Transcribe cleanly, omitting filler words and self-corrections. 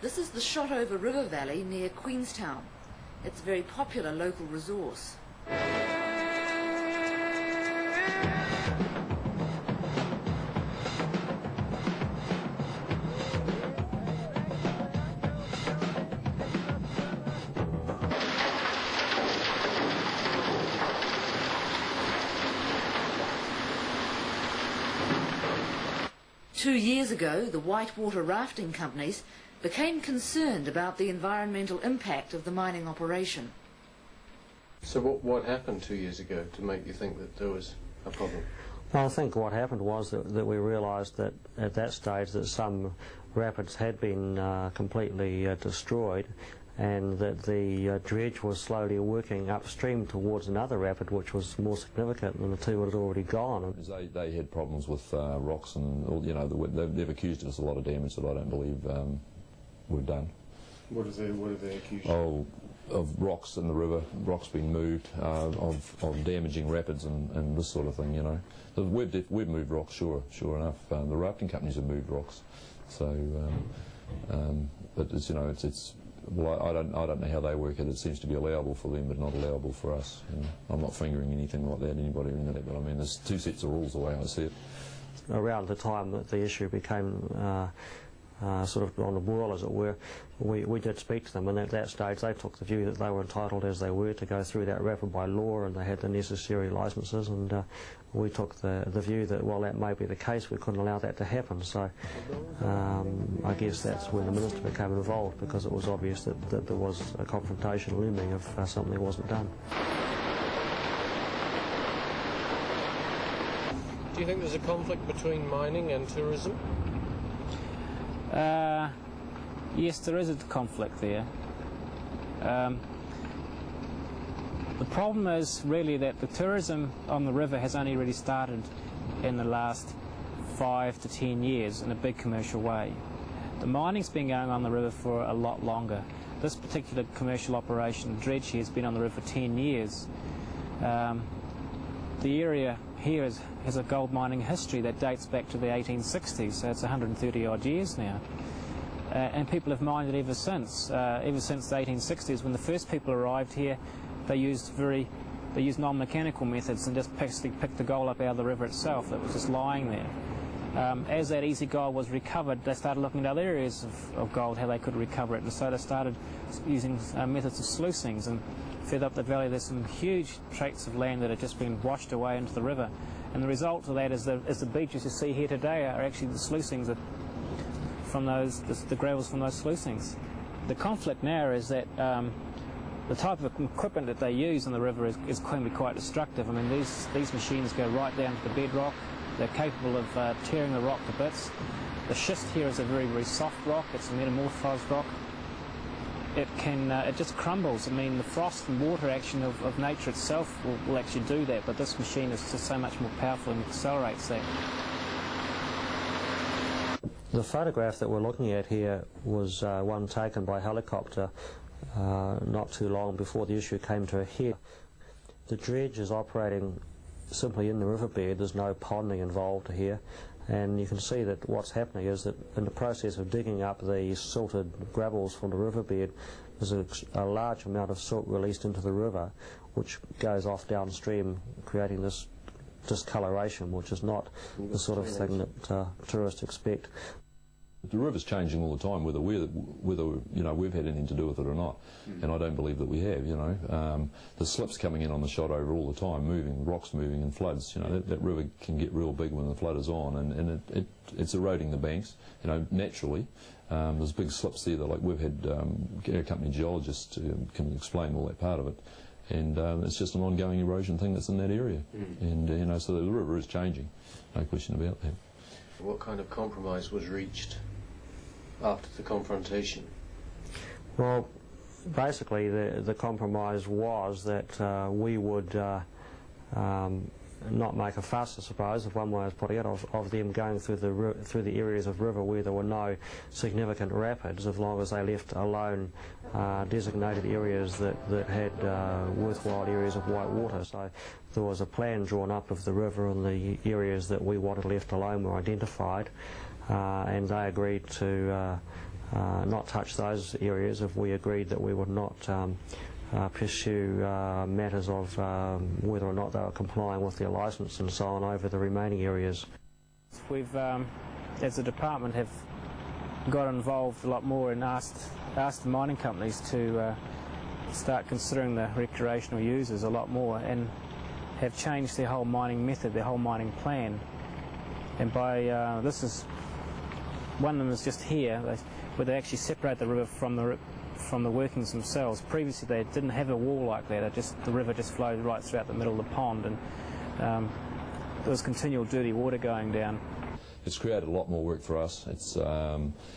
This is the Shotover River Valley near Queenstown. It's a very popular local resource. 2 years ago, the whitewater rafting companies became concerned about the environmental impact of the mining operation. So what happened 2 years ago to make you think that there was a problem? Well, I think what happened was that we realised that at that stage that some rapids had been completely destroyed, and that the dredge was slowly working upstream towards another rapid which was more significant than the two that had already gone. They had problems with rocks, and they've accused us of a lot of damage that I don't believe we've done. What have they accused you? Oh, of rocks in the river, rocks being moved, of damaging rapids and this sort of thing, you know. We've moved rocks, sure enough. The rafting companies have moved rocks, so but it's, you know, it's well, I don't know how they work it. It seems to be allowable for them, but not allowable for us. You know, I'm not fingering anything like that, anybody or anything, but I mean, there's two sets of rules the way I see it. Around the time that the issue became sort of on the boil, as it were, we did speak to them, and at that stage they took the view that they were entitled as they were to go through that rapid by law, and they had the necessary licences, and we took the view that, well, that may be the case, we couldn't allow that to happen. So I guess that's when the Minister became involved, because it was obvious that there was a confrontation looming if something wasn't done. Do you think there's a conflict between mining and tourism? Yes, there is a conflict there. The problem is really that the tourism on the river has only really started in the last 5 to 10 years in a big commercial way. The mining's been going on the river for a lot longer. This particular commercial operation, dredge here, has been on the river for 10 years. The area here has a gold mining history that dates back to the 1860s, so it's 130 odd years now. And people have mined it ever since the 1860s. When the first people arrived here, they used non-mechanical methods and just picked the gold up out of the river itself that was just lying there. As that easy gold was recovered, they started looking at other areas of gold, how they could recover it, and so they started using methods of sluicings. And further up the valley, there's some huge tracts of land that have just been washed away into the river, and the result of that is the beaches you see here today are actually the sluicings from the gravels from those sluicings. The conflict now is that the type of equipment that they use on the river can be quite destructive. I mean, these machines go right down to the bedrock. They're capable of tearing the rock to bits. The schist here is a very, very soft rock. It's a metamorphosed rock. It just crumbles. I mean, the frost and water action of nature itself will actually do that, but this machine is just so much more powerful and accelerates that. The photograph that we're looking at here was one taken by helicopter not too long before the issue came to a head. The dredge is operating simply in the riverbed. There's no ponding involved here, and you can see that what's happening is that in the process of digging up the silted gravels from the riverbed, there's a large amount of silt released into the river, which goes off downstream, creating this discoloration, which is not the sort of thing that tourists expect. The river's changing all the time, whether you know, we've had anything to do with it or not, and I don't believe that we have. You know, the slips coming in on the Shotover all the time, moving, rocks moving, and floods. You know, that river can get real big when the flood is on, and it's eroding the banks. You know, naturally. There's big slips there that, like, we've had our company geologists can explain all that part of it, and it's just an ongoing erosion thing that's in that area, and you know, so the river is changing, no question about that. What kind of compromise was reached after the confrontation? Well, basically the compromise was that we would not make a fuss, I suppose, if one way of putting it, of them going through the areas of river where there were no significant rapids, as long as they left alone designated areas that had worthwhile areas of white water. So there was a plan drawn up of the river, and the areas that we wanted left alone were identified, and they agreed to not touch those areas if we agreed that we would not pursue matters of whether or not they were complying with their licence and so on over the remaining areas. We've, as a department, have got involved a lot more and asked the mining companies to start considering the recreational users a lot more, and have changed their whole mining method, their whole mining plan. And by one of them is just here, where they actually separate the river from the workings themselves. Previously they didn't have a wall like that. The river just flowed right throughout the middle of the pond, and there was continual dirty water going down. It's created a lot more work for us. It's